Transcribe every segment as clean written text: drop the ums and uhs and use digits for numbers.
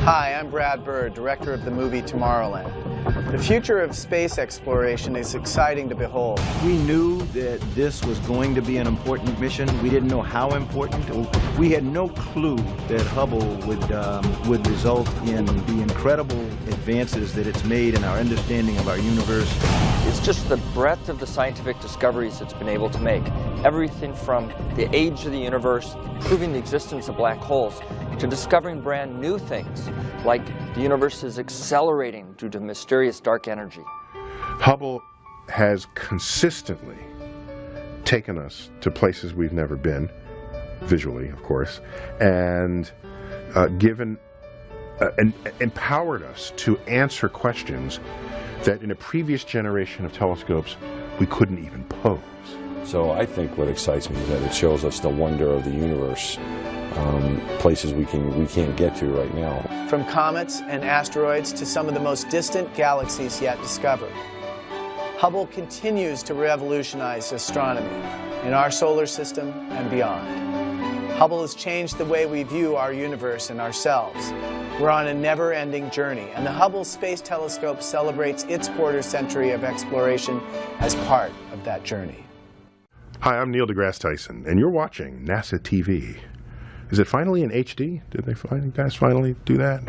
Hi, I'm Brad Bird, director of the movie Tomorrowland. The future of space exploration is exciting to behold. We knew that this was going to be an important mission. We didn't know how important. We had no clue that Hubble would result in the incredible advances that it's made in our understanding of our universe. It's just the breadth of the scientific discoveries it's been able to make. Everything from the age of the universe, proving the existence of black holes, to discovering brand new things, like the universe is accelerating due to mysterious dark energy. Hubble has consistently taken us to places we've never been, visually, of course, and empowered us to answer questions that in a previous generation of telescopes we couldn't even pose. So I think what excites me is that it shows us the wonder of the universe, places we can't get to right now. From comets and asteroids to some of the most distant galaxies yet discovered, Hubble continues to revolutionize astronomy in our solar system and beyond. Hubble has changed the way we view our universe and ourselves. We're on a never-ending journey, and the Hubble Space Telescope celebrates its quarter century of exploration as part of that journey. Hi, I'm Neil deGrasse Tyson, and you're watching NASA TV. Is it finally in HD? Did they guys finally do that?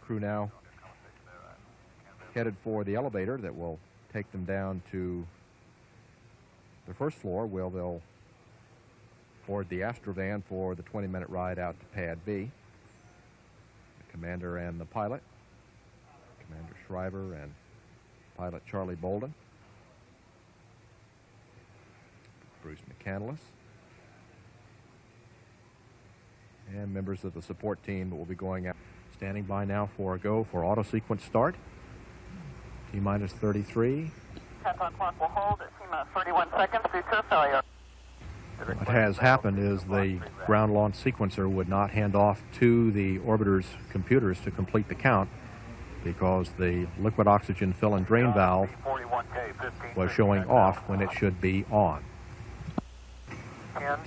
crew now headed for the elevator that will take them down to the first floor, where they'll board the Astrovan for the 20-minute ride out to Pad B. The commander and the pilot, Commander Shriver and pilot Charlie Bolden, Bruce McCandless, and members of the support team that will be going out. Standing by now for a go for auto sequence start. T-minus 33. Countdown clock will hold at T-minus 31 seconds. Future failure. What has happened is the ground launch sequencer would not hand off to the orbiter's computers to complete the count because the liquid oxygen fill and drain valve was showing off when it should be on.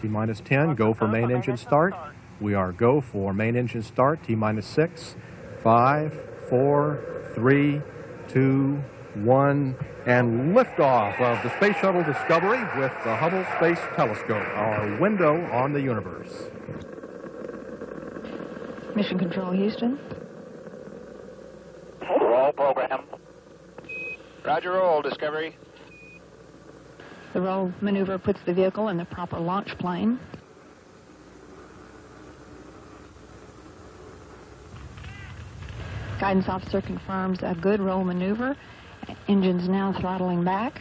T-minus 10, go for main engine start. We are go for main engine start. T-minus 6, 5, 4, 3, 2, 1, and liftoff of the Space Shuttle Discovery with the Hubble Space Telescope, our window on the universe. Mission Control, Houston. Roll program. Roger, roll, Discovery. The roll maneuver puts the vehicle in the proper launch plane. Guidance officer confirms a good roll maneuver. Engines now throttling back.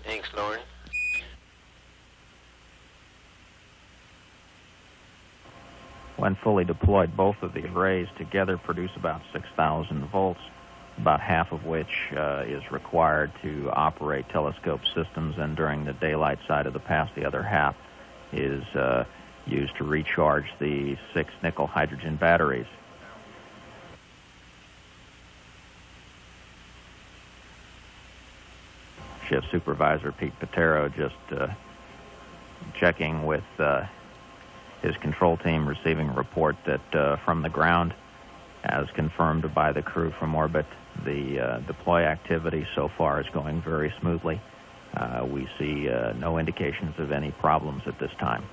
Thanks, Lauren. When fully deployed, both of the arrays together produce about 6,000 volts, about half of which is required to operate telescope systems, and during the daylight side of the pass, the other half is used to recharge the 6 nickel hydrogen batteries. Shift Supervisor Pete Patero just checking with his control team, receiving a report that from the ground, as confirmed by the crew from orbit, the deploy activity so far is going very smoothly. We see no indications of any problems at this time.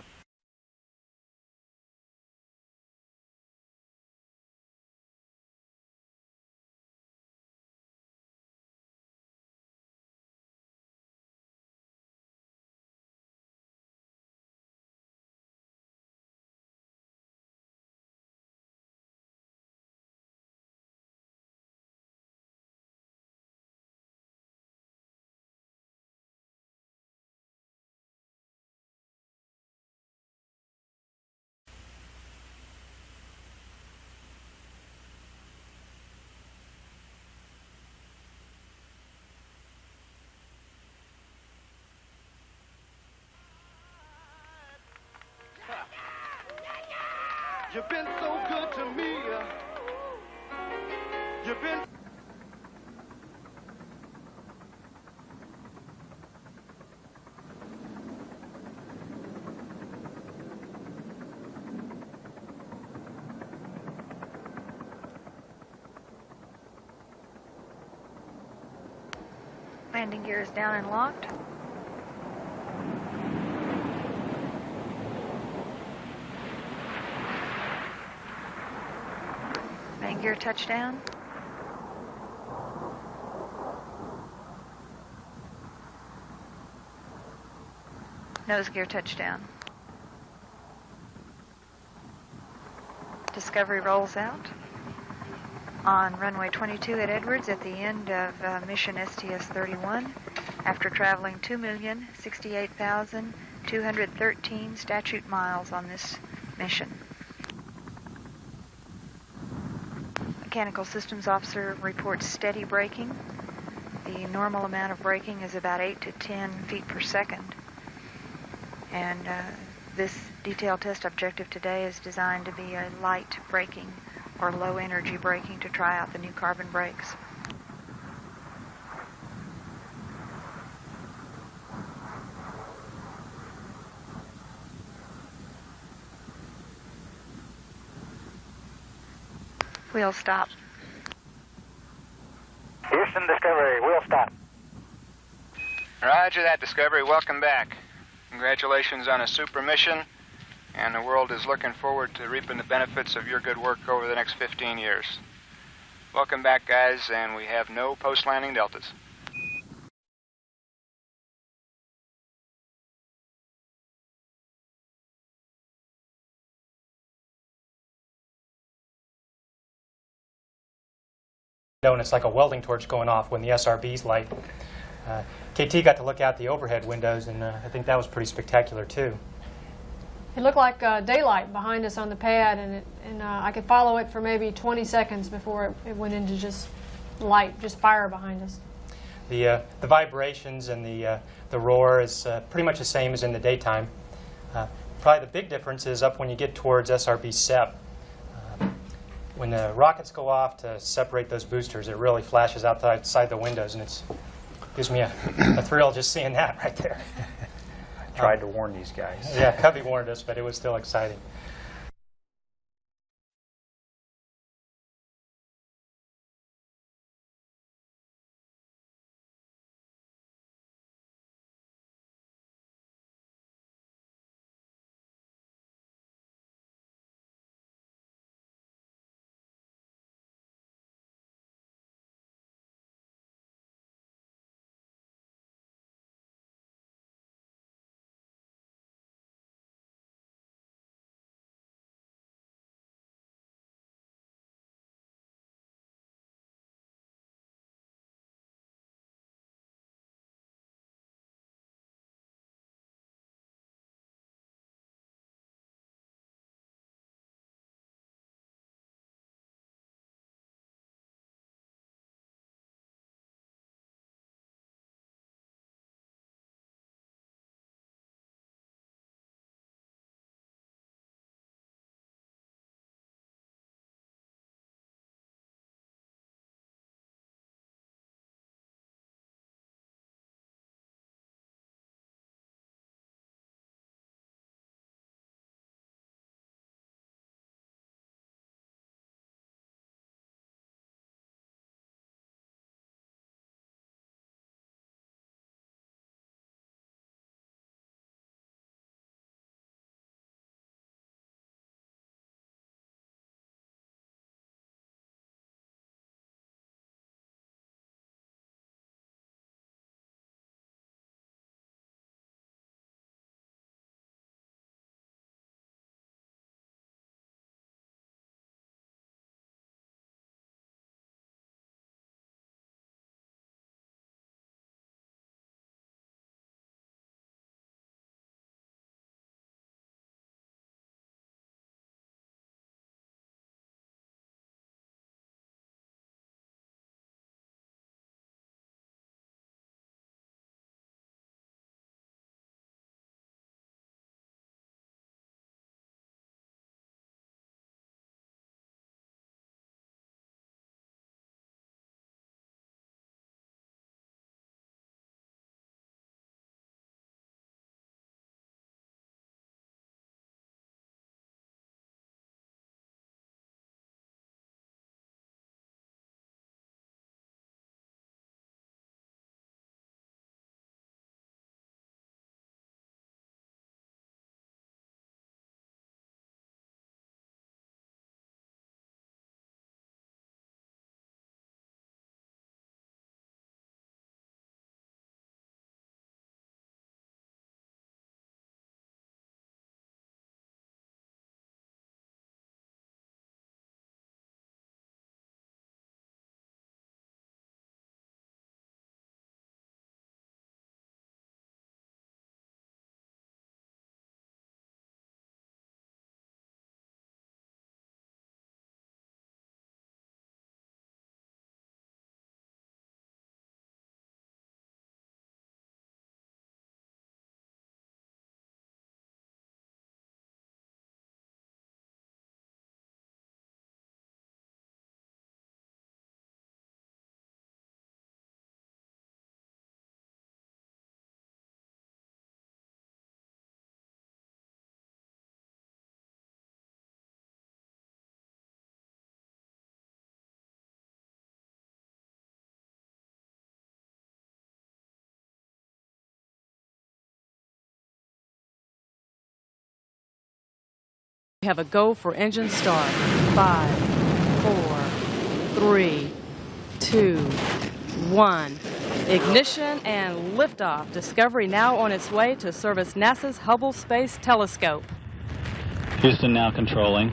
You've been so good to me. You've been... Landing gear is down and locked. Main gear touchdown. Nose gear touchdown. Discovery rolls out on runway 22 at Edwards at the end of mission STS-31 after traveling 2,068,213 statute miles on this mission. Mechanical Systems Officer reports steady braking. The normal amount of braking is about 8 to 10 feet per second. And this detailed test objective today is designed to be a light braking or low energy braking to try out the new carbon brakes. Wheel stop. Houston Discovery, wheel stop. Roger that, Discovery. Welcome back. Congratulations on a super mission, and the world is looking forward to reaping the benefits of your good work over the next 15 years. Welcome back, guys, and we have no post-landing deltas. And it's like a welding torch going off when the SRB's light. KT got to look out the overhead windows, and I think that was pretty spectacular too. It looked like daylight behind us on the pad, and I could follow it for maybe 20 seconds before it went into just light, just fire behind us. The vibrations and the roar is pretty much the same as in the daytime. Probably the big difference is up when you get towards SRB SEP. When the rockets go off to separate those boosters, it really flashes outside the windows, and it gives me a thrill just seeing that right there. Tried to warn these guys. Yeah, Cubby warned us, but it was still exciting. We have a go for engine start. 5, 4, 3, 2, 1. Ignition and liftoff. Discovery now on its way to service NASA's Hubble Space Telescope. Houston now controlling.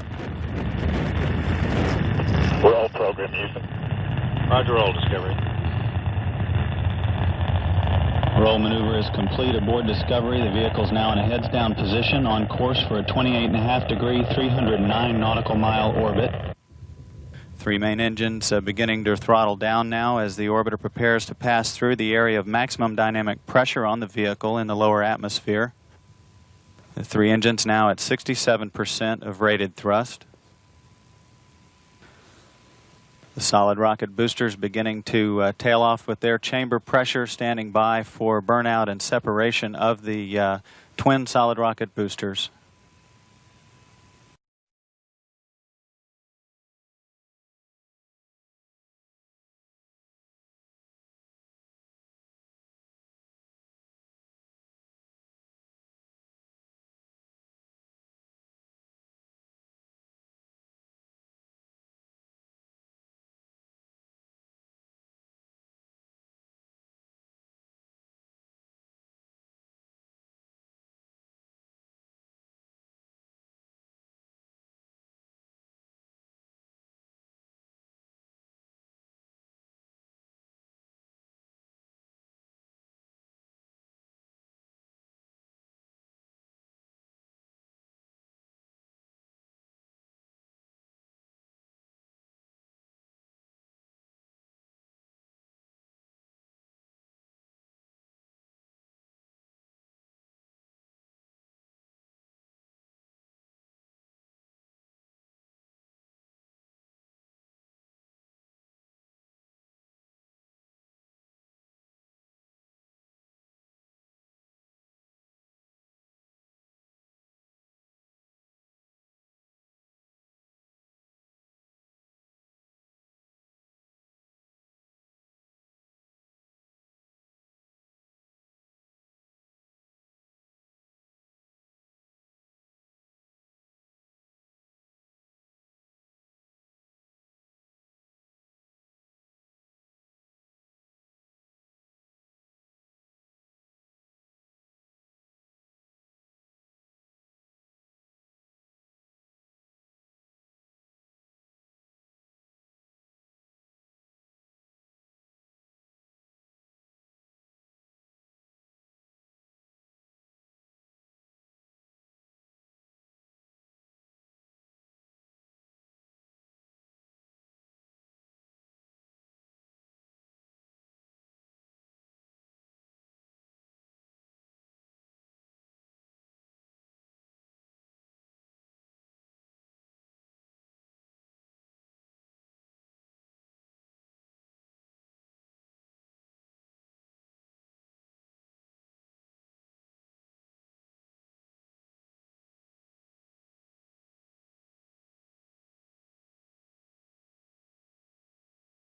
Roll program, Houston. Roger, roll, Discovery. Roll maneuver is complete aboard Discovery. The vehicle is now in a heads-down position on course for a 28.5-degree, 309 nautical mile orbit. Three main engines beginning to throttle down now as the orbiter prepares to pass through the area of maximum dynamic pressure on the vehicle in the lower atmosphere. The three engines now at 67% of rated thrust. The solid rocket boosters beginning to tail off with their chamber pressure, standing by for burnout and separation of the twin solid rocket boosters.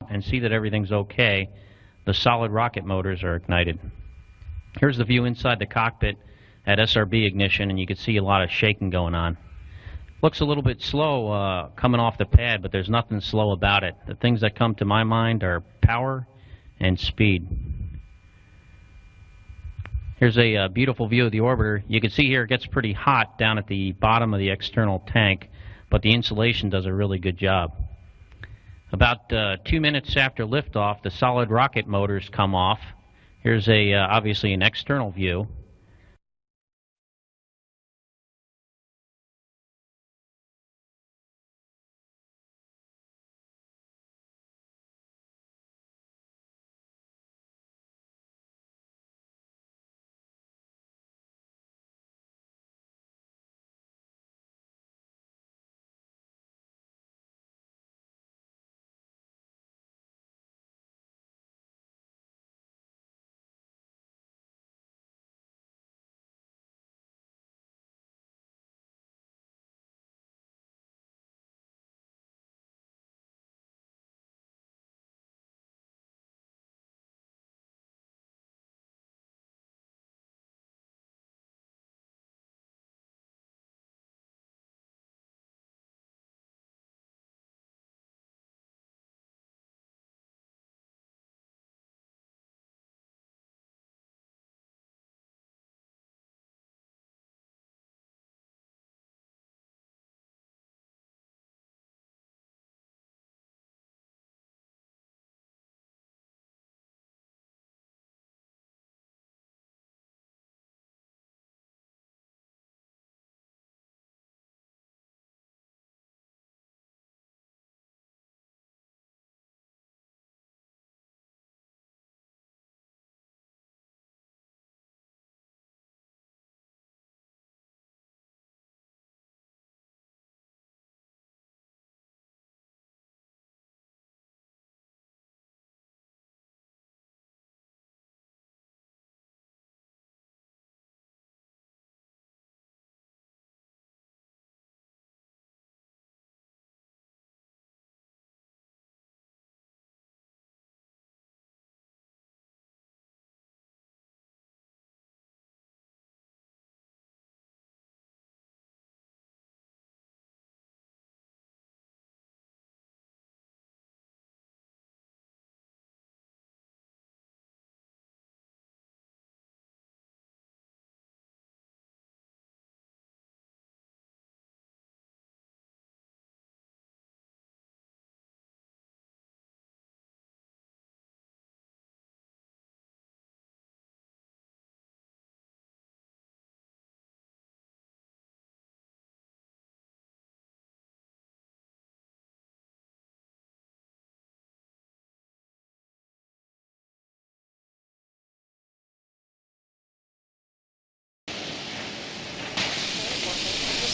And see that everything's okay, the solid rocket motors are ignited. Here's the view inside the cockpit at SRB ignition, and you can see a lot of shaking going on. Looks a little bit slow coming off the pad, but there's nothing slow about it. The things that come to my mind are power and speed. Here's a beautiful view of the orbiter. You can see here it gets pretty hot down at the bottom of the external tank, but the insulation does a really good job. About 2 minutes after liftoff, the solid rocket motors come off. Here's obviously an external view.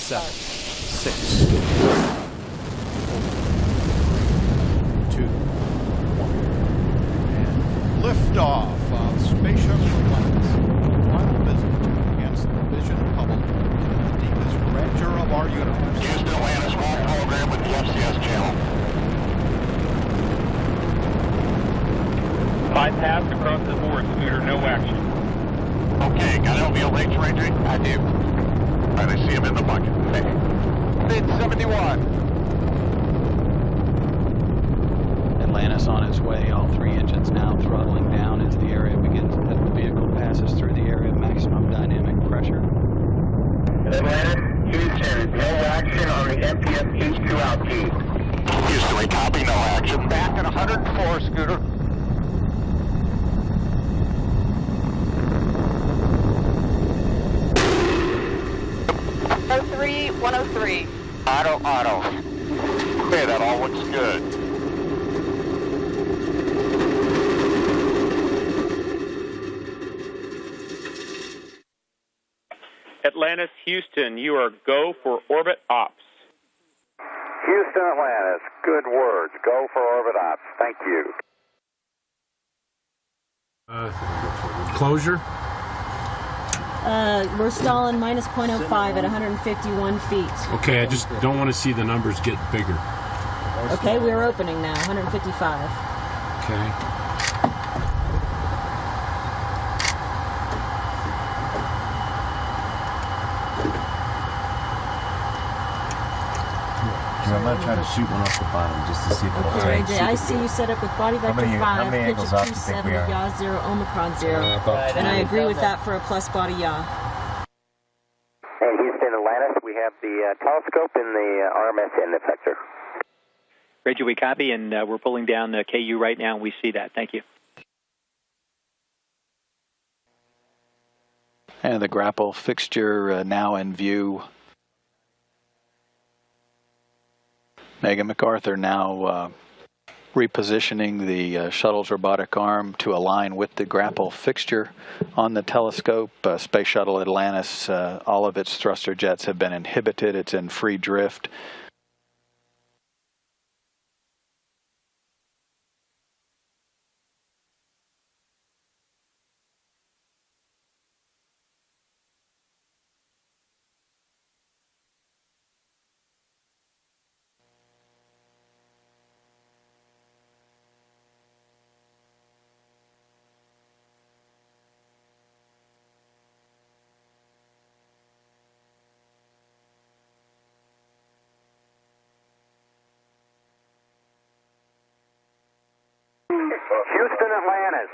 7, 6, 2, 1, and Liftoff of Space Shuttle Atlantis. Final visit against the vision of Hubble, the deepest grandeur of our universe. Houston, Atlantis, roll program with the FCS channel. Bypass across the board, Scooter, no action. Okay, got LVO rates, Ranger? I do. All right, I see him in the bucket. Mid 71. Atlantis on its way, all 3 engines now throttling down as the area begins, as the vehicle passes through the area of maximum dynamic pressure. Atlantis, Houston, no action on the MPS H2 out key. Houston, we copy, no action. Back at 104, Scooter. Three, 103. Auto. Okay, that all looks good. Atlantis, Houston, you are go for orbit ops. Houston, Atlantis, good words. Go for orbit ops. Thank you. Closure? We're stalling minus 0.05 at 151 feet. Okay, I just don't want to see the numbers get bigger. Okay, we're opening now, 155. Okay. I'm going to try to shoot one off the bottom just to see if it'll Okay, AJ, I see you set up with body vector 5, how many pitch angles of off do you think 27, we are? yaw 0, omicron 0. And I agree with that for a plus body yaw. Hey, Houston, Atlantis, we have the telescope in the RMS end effector. Reggie, we copy, and we're pulling down the KU right now, and we see that. Thank you. And the grapple fixture now in view. Megan MacArthur now repositioning the shuttle's robotic arm to align with the grapple fixture on the telescope. Space Shuttle Atlantis, all of its thruster jets have been inhibited. It's in free drift. Houston, Atlantis.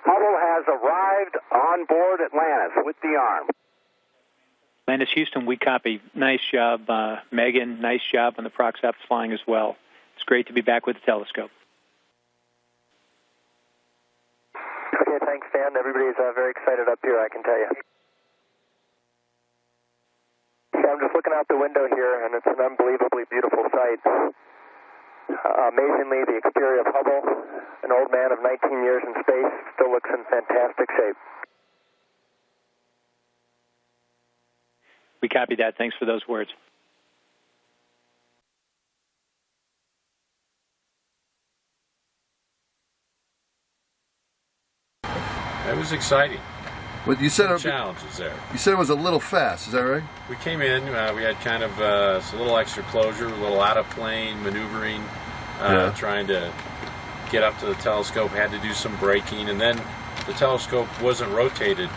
Hubble has arrived on board Atlantis with the arm. Atlantis, Houston, we copy. Nice job, Megan. Nice job on the Proxops flying as well. It's great to be back with the telescope. Okay, thanks, Dan. Everybody's very excited up here, I can tell you. Yeah, I'm just looking out the window here, and it's an unbelievably beautiful sight. Amazingly, the exterior of Hubble, an old man of 19 years in space, still looks in fantastic shape. We copy that. Thanks for those words. It was exciting. Well, you said challenges there. You said it was a little fast. Is that right? We came in. We had kind of a little extra closure, a little out of plane maneuvering, trying to get up to the telescope. Had to do some braking, and then the telescope wasn't rotated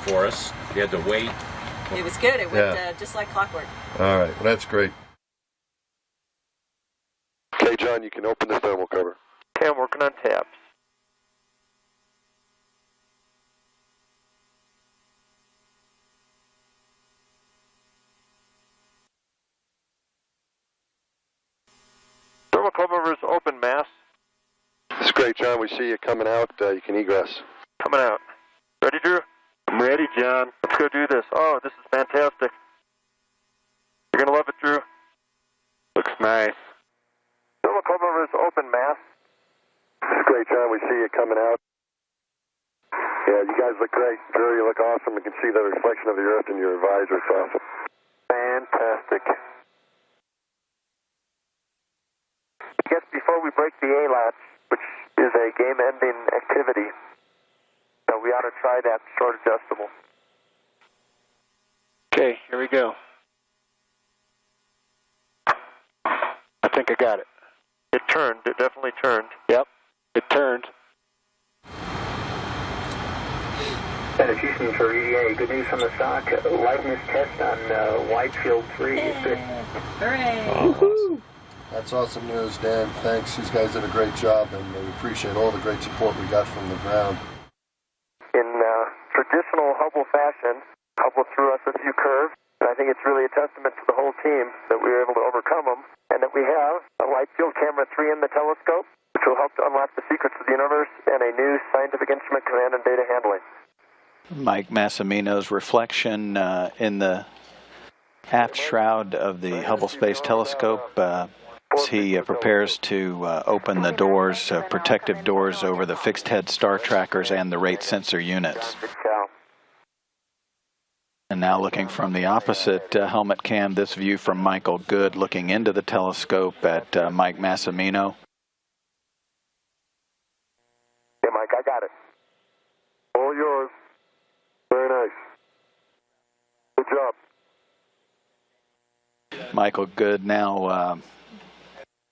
for us. We had to wait. It was good. It went just like clockwork. All right. Well, that's great. Okay, John, you can open the thermal cover. Okay, I'm working on tabs. Thermal cover is open, mass. That's great, John. We see you coming out. You can egress. Coming out. Ready, Drew? I'm ready, John. Let's go do this. Oh, this is fantastic. You're going to love it, Drew. Looks nice. Thermal cover is open, mass. That's great, John. We see you coming out. Yeah, you guys look great. Drew, you look awesome. You can see the reflection of the Earth in your visor. It's awesome. Fantastic. I guess before we break the A-latch, which is a game-ending activity, we ought to try that short adjustable. Okay, here we go. I think I got it. It turned. It definitely turned. Yep, it turned. Houston for EDA. Good news from the SOC. Liveness test on wide field 3 is good. Hooray! Awesome. That's awesome news, Dan. Thanks. These guys did a great job, and we appreciate all the great support we got from the ground. In traditional Hubble fashion, Hubble threw us a few curves, and I think it's really a testament to the whole team that we were able to overcome them, and that we have a Wide Field Camera 3 in the telescope, which will help to unlock the secrets of the universe, and a new scientific instrument command and data handling. Mike Massimino's reflection in the aft shroud of the Hubble Space Telescope as he prepares to open the doors, protective doors over the fixed head star trackers and the rate sensor units. And now looking from the opposite helmet cam, this view from Michael Good looking into the telescope at Mike Massimino. Yeah, Mike, I got it. All yours. Very nice. Good job. Michael Good now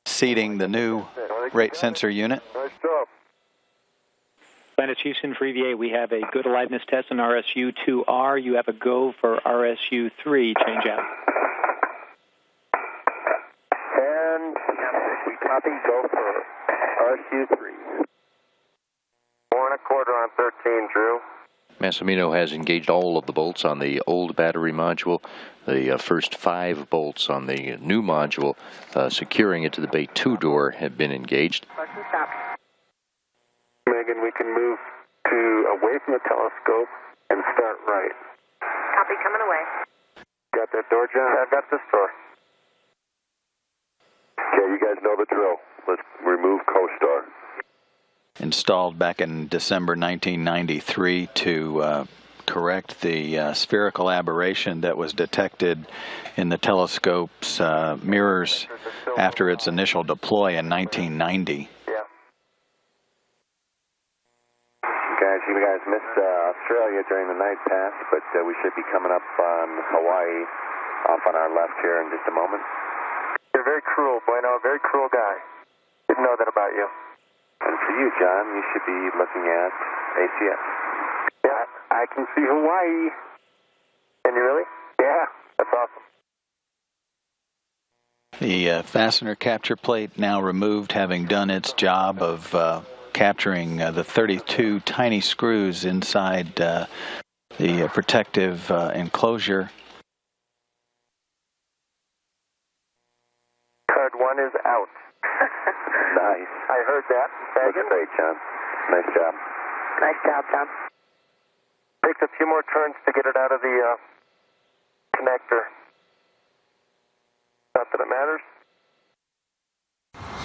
seating the new rate sensor unit. Nice job. Planet Houston for EVA, we have a good aliveness test on RSU-2R. You have a go for RSU-3. Change out. And we copy, go for RSU-3. 4 1/4 on 13, Drew. Massimino has engaged all of the bolts on the old battery module. The first 5 bolts on the new module securing it to the Bay 2 door have been engaged. Megan, we can move away from the telescope and start right. Copy, coming away. Got that door, John? I've got this door. Okay, you guys know the drill. Let's remove CoStar. Installed back in December 1993 to correct the spherical aberration that was detected in the telescope's mirrors after its initial deploy in 1990. Yeah. Guys, you guys missed Australia during the night pass, but we should be coming up on Hawaii off on our left here in just a moment. You're very cruel, Bueno, a very cruel guy. Didn't know that about you. And for you, John, you should be looking at ACS. Yeah, I can see Hawaii. Can you really? Yeah, that's awesome. The fastener capture plate now removed, having done its job of capturing the 32 tiny screws inside the protective enclosure. Card 1 is out. Nice. I heard that. Looks great, John. Nice job. Nice job, John. Takes a few more turns to get it out of the connector. Not that it matters.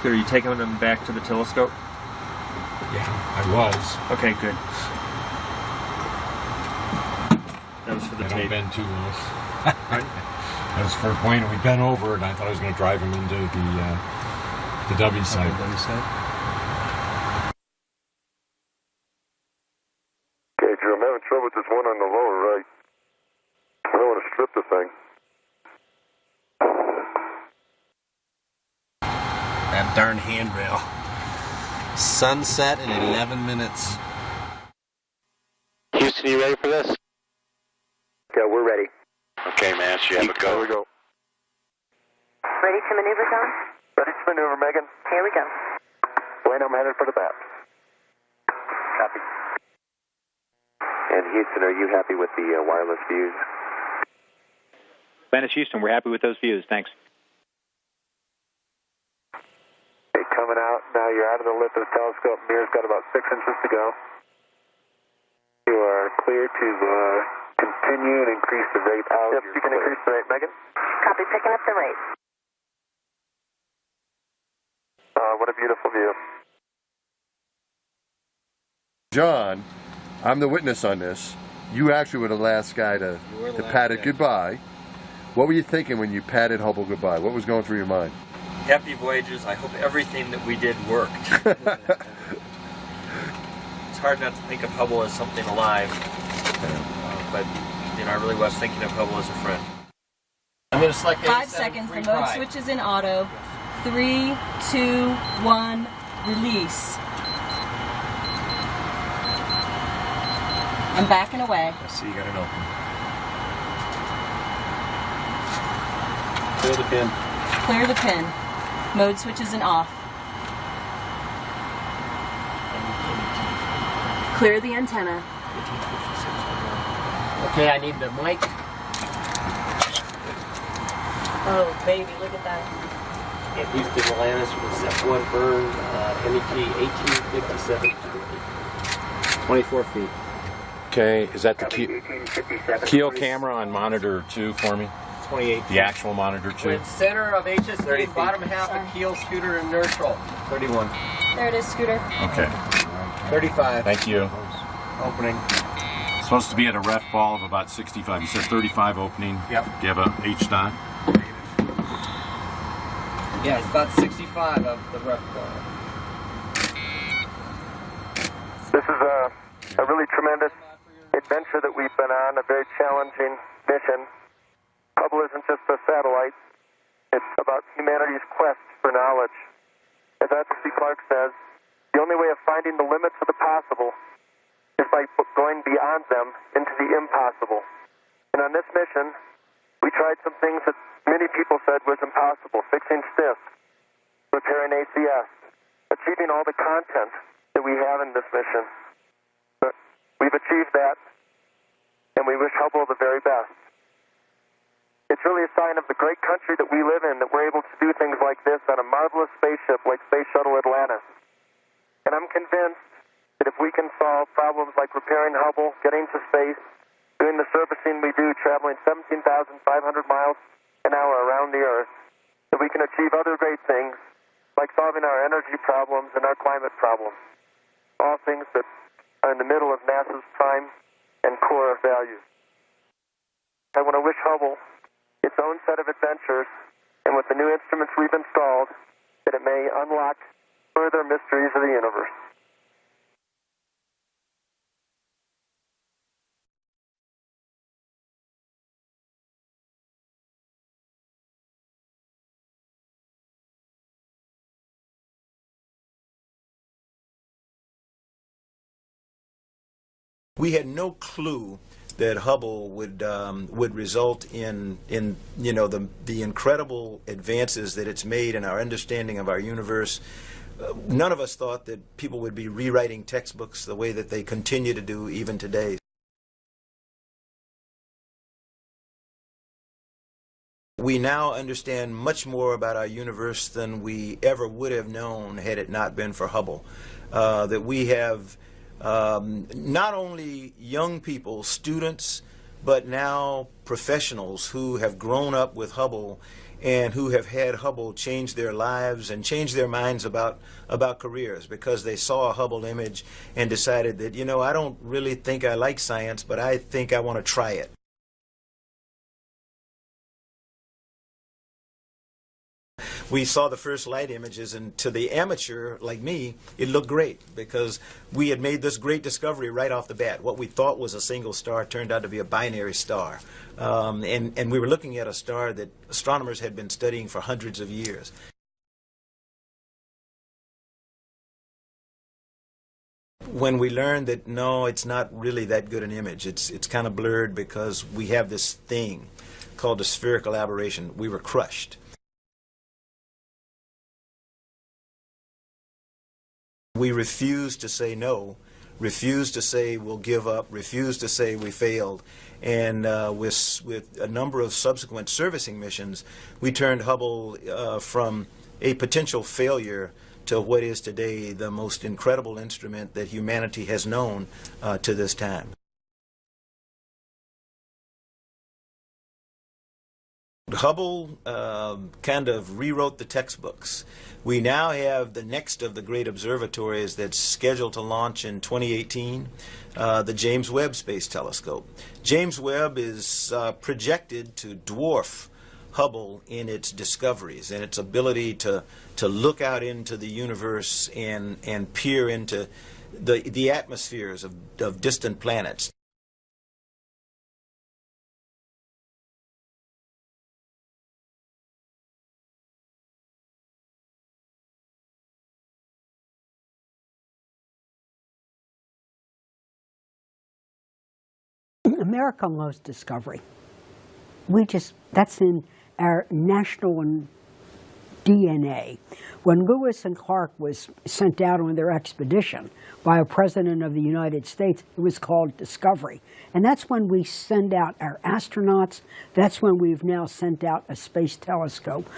So are you taking them back to the telescope? Yeah, I was. Okay, good. That was for the tape. Don't bend too low. That was for a point. We bent over, and I thought I was going to drive him into the W side. Okay, Drew, I'm having trouble with this one on the lower right. I don't want to strip the thing. That darn handrail. Sunset in 11 minutes. Houston, you ready for this? Yeah, we're ready. Okay, Mass, you have a go. Here we go. Ready to maneuver, John? Ready to maneuver, Megan? Here we go. Bueno, I'm headed for the bat. Copy. And Houston, are you happy with the wireless views? Planet Houston, we're happy with those views. Thanks. Okay, coming out. Now you're out of the lip of the telescope. Mirror's got about 6 inches to go. You are clear to continue and increase the rate out. Yep, you can increase the rate, Megan. Copy, picking up the rate. What a beautiful view. John, I'm the witness on this. You actually were the last guy to pat it goodbye. What were you thinking when you patted Hubble goodbye? What was going through your mind? Happy voyages. I hope everything that we did worked. It's hard not to think of Hubble as something alive, but you know, I really was thinking of Hubble as a friend. I'm going to select 5 seconds. The mode switch is in auto. 3, 2, 1, release. I'm backing away. I see you got it open. Clear the pin. Clear the pin. Mode switch is in off. Clear the antenna. Okay, I need the mic. Oh, baby, look at that. At Houston, Atlantis was F1 burn, MET 1857, 24 feet. Okay, is that the keel camera on monitor 2 for me? 28. The actual monitor 2? With center of HSD, bottom half of keel, scooter, and neutral. 31. There it is, scooter. Okay. 35. Thank you. Opening. It's supposed to be at a ref ball of about 65. You said 35 opening? Yep. Do you have a H dot? Yeah, it's about 65 of the ref ball. This is a really tremendous adventure that we've been on, a very challenging mission. Hubble isn't just a satellite. It's about humanity's quest for knowledge. As Arthur C. Clarke says, the only way of finding the limits of the possible is by going beyond them into the impossible. And on this mission, we tried some things that many people said was impossible: fixing stiff, repairing ACS, achieving all the content that we have in this mission. But we've achieved that, and we wish Hubble the very best. It's really a sign of the great country that we live in that we're able to do things like this on a marvelous spaceship like Space Shuttle Atlantis. And I'm convinced that if we can solve problems like repairing Hubble, getting to space, doing the servicing we do, traveling 17,500 miles an hour around the Earth, that we can achieve other great things like solving our energy problems and our climate problems. All things that are in the middle of NASA's prime and core values. I want to wish Hubble its own set of adventures, and with the new instruments we've installed, that it may unlock further mysteries of the universe. We had no clue that Hubble would result in you know the incredible advances that it's made in our understanding of our universe. None of us thought that people would be rewriting textbooks the way that they continue to do even today. We now understand much more about our universe than we ever would have known had it not been for Hubble. That we have not only young people, students, but now professionals who have grown up with Hubble and who have had Hubble change their lives and change their minds about careers because they saw a Hubble image and decided that, you know, I don't really think I like science, but I think I want to try it. We saw the first light images, and to the amateur like me, it looked great because we had made this great discovery right off the bat. What we thought was a single star turned out to be a binary star. And we were looking at a star that astronomers had been studying for hundreds of years. When we learned that, no, it's not really that good an image, it's kind of blurred because we have this thing called a spherical aberration, we were crushed. We refused to say no, refused to say we'll give up, refused to say we failed. And with a number of subsequent servicing missions, we turned Hubble from a potential failure to what is today the most incredible instrument that humanity has known to this time. Hubble kind of rewrote the textbooks. We now have the next of the great observatories that's scheduled to launch in 2018, the James Webb Space Telescope. James Webb is projected to dwarf Hubble in its discoveries and its ability to look out into the universe and peer into the atmospheres of distant planets. America loves discovery. That's in our national DNA. When Lewis and Clark was sent out on their expedition by a president of the United States, it was called Discovery. And that's when we send out our astronauts. That's when we've now sent out a space telescope.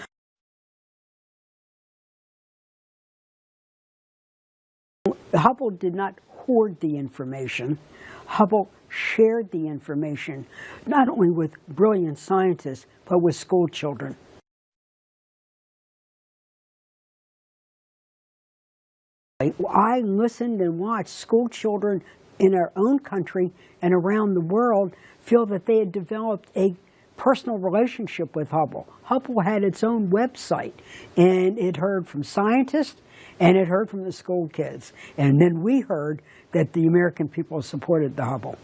Hubble did not hoard the information. Hubble shared the information, not only with brilliant scientists, but with school children. I listened and watched school children in our own country and around the world feel that they had developed a personal relationship with Hubble. Hubble had its own website, and it heard from scientists, and it heard from the school kids. And then we heard that the American people supported the Hubble.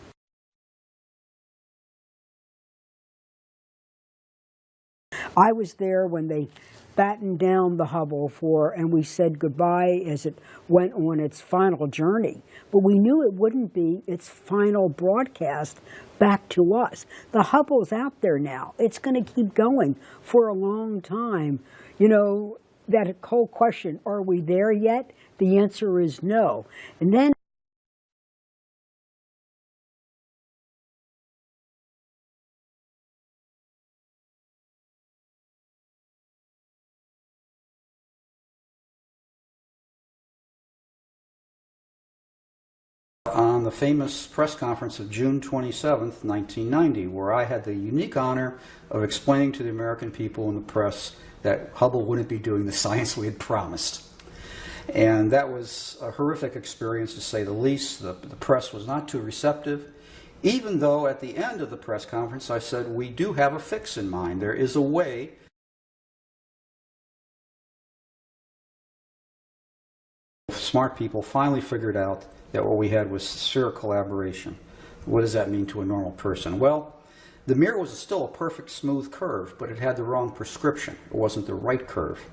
I was there when they battened down the Hubble and we said goodbye as it went on its final journey. But we knew it wouldn't be its final broadcast back to us. The Hubble's out there now. It's going to keep going for a long time. You know, that whole question, are we there yet? The answer is no. And then on the famous press conference of June 27th, 1990, where I had the unique honor of explaining to the American people and the press that Hubble wouldn't be doing the science we had promised. And that was a horrific experience, to say the least. The press was not too receptive, even though at the end of the press conference I said, we do have a fix in mind. There is a way. Smart people finally figured out that what we had was sincere collaboration. What does that mean to a normal person? Well, the mirror was still a perfect smooth curve, but it had the wrong prescription. It wasn't the right curve.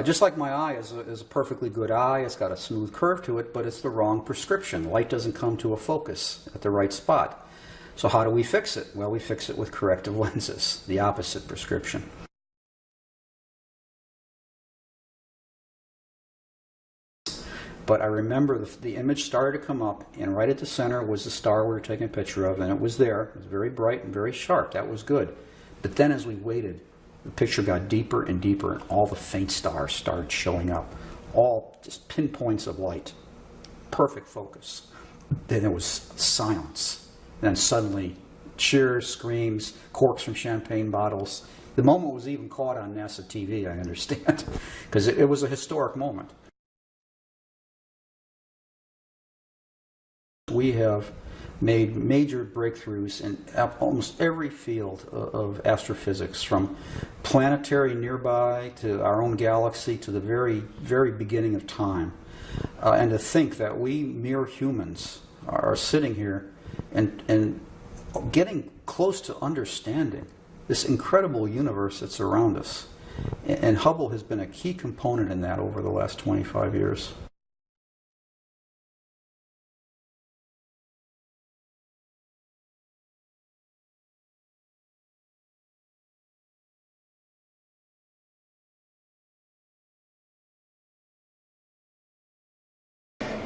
Just like my eye is a perfectly good eye, it's got a smooth curve to it, but it's the wrong prescription. Light doesn't come to a focus at the right spot. So how do we fix it? Well, we fix it with corrective lenses, the opposite prescription. But I remember the image started to come up, and right at the center was the star we were taking a picture of, and it was there. It was very bright and very sharp. That was good. But then as we waited, the picture got deeper and deeper, and all the faint stars started showing up. All just pinpoints of light. Perfect focus. Then there was silence. And then suddenly, cheers, screams, corks from champagne bottles. The moment was even caught on NASA TV, I understand, because it was a historic moment. We have made major breakthroughs in almost every field of astrophysics, from planetary nearby to our own galaxy to the very, very beginning of time. And to think that we mere humans are sitting here and getting close to understanding this incredible universe that's around us. And Hubble has been a key component in that over the last 25 years.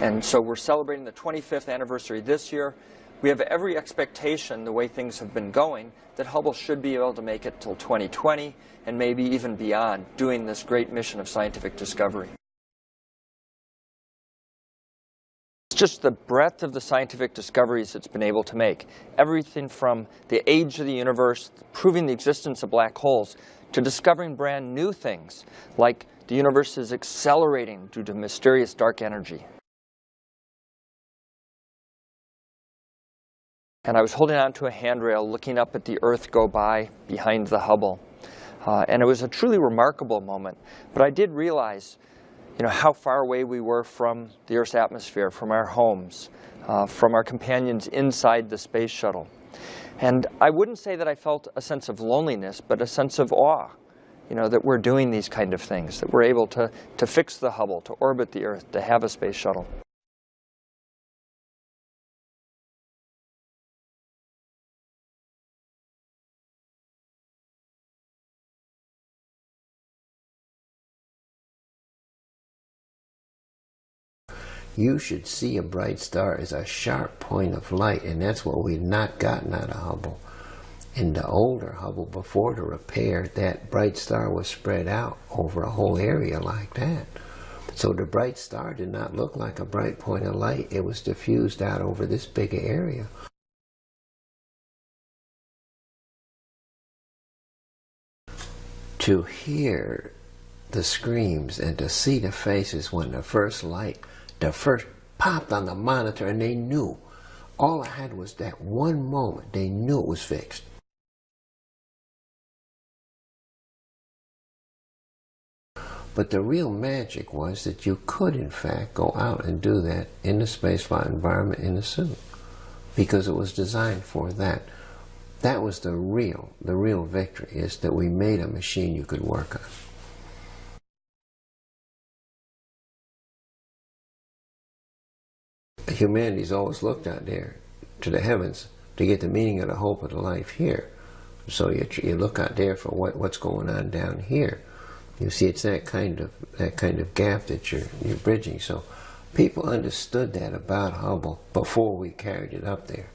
And so we're celebrating the 25th anniversary this year. We have every expectation, the way things have been going, that Hubble should be able to make it till 2020 and maybe even beyond, doing this great mission of scientific discovery. just the breadth of the scientific discoveries it's been able to make. Everything from the age of the universe, proving the existence of black holes, to discovering brand new things, like the universe is accelerating due to mysterious dark energy. And I was holding on to a handrail looking up at the Earth go by behind the Hubble. And it was a truly remarkable moment. But I did realize, how far away we were from the Earth's atmosphere, from our homes, from our companions inside the space shuttle. And I wouldn't say that I felt a sense of loneliness, but a sense of awe, that we're doing these kind of things, that we're able to fix the Hubble, to orbit the Earth, to have a space shuttle. You should see a bright star as a sharp point of light, and that's what we've not gotten out of Hubble. In the older Hubble, before the repair, that bright star was spread out over a whole area like that. So the bright star did not look like a bright point of light. It was diffused out over this big area. To hear the screams and to see the faces when the first popped on the monitor, and they knew. All I had was that one moment. They knew it was fixed. But the real magic was that you could, in fact, go out and do that in the spaceflight environment in a suit, because it was designed for that. That was the real victory, is that we made a machine you could work on. Humanity's always looked out there to the heavens to get the meaning of the hope of the life here. So you look out there for what's going on down here. You see, it's that kind of gap that you're bridging. So people understood that about Hubble before we carried it up there.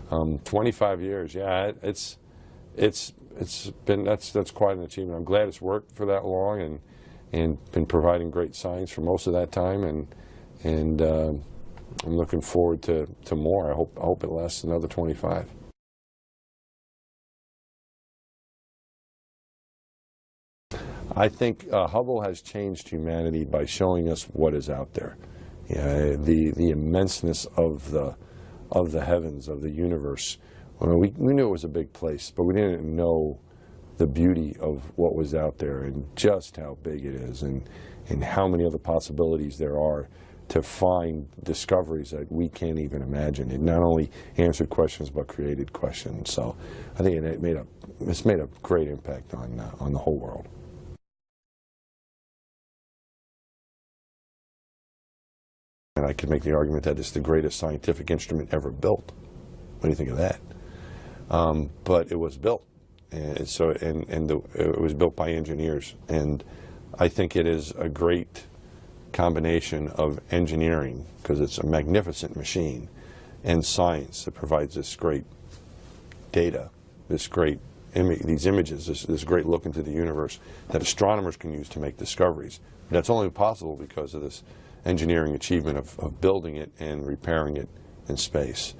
Um, 25 years, yeah, it's been that's quite an achievement. I'm glad it's worked for that long and been providing great science for most of that time, and I'm looking forward to more. I hope it lasts another 25. I think Hubble has changed humanity by showing us what is out there. Yeah, the immenseness of the heavens, of the universe. I mean, we knew it was a big place, but we didn't know the beauty of what was out there and just how big it is, and how many other possibilities there are to find discoveries that we can't even imagine. It not only answered questions, but created questions. So I think it's made a great impact on the whole world. And I could make the argument that it's the greatest scientific instrument ever built. What do you think of that? But it was built, and it was built by engineers. And I think it is a great combination of engineering, because it's a magnificent machine, and science that provides this great data, these images, this great look into the universe that astronomers can use to make discoveries. But that's only possible because of this engineering achievement of building it and repairing it in space.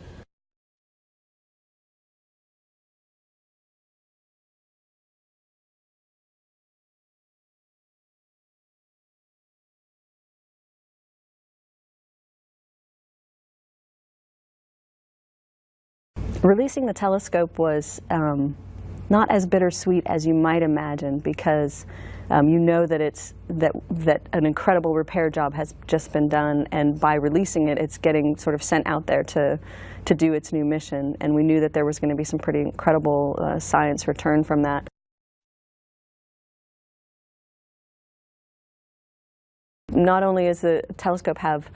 Releasing the telescope was not as bittersweet as you might imagine, because you know that that an incredible repair job has just been done, and by releasing it, it's getting sort of sent out there to do its new mission. And we knew that there was going to be some pretty incredible science return from that. Not only does the telescope have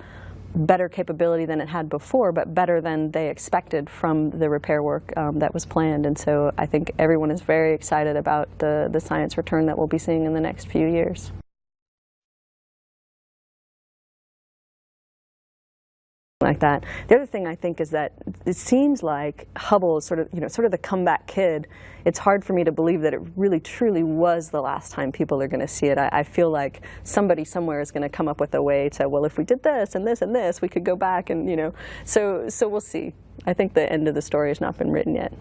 better capability than it had before, but better than they expected from the repair work that was planned. And so I think everyone is very excited about the science return that we'll be seeing in the next few years. like that. The other thing I think is that it seems like Hubble is sort of the comeback kid. It's hard for me to believe that it really truly was the last time people are going to see it. I feel like somebody somewhere is going to come up with a way to, well, if we did this and this and this, we could go back and, so we'll see. I think the end of the story has not been written yet.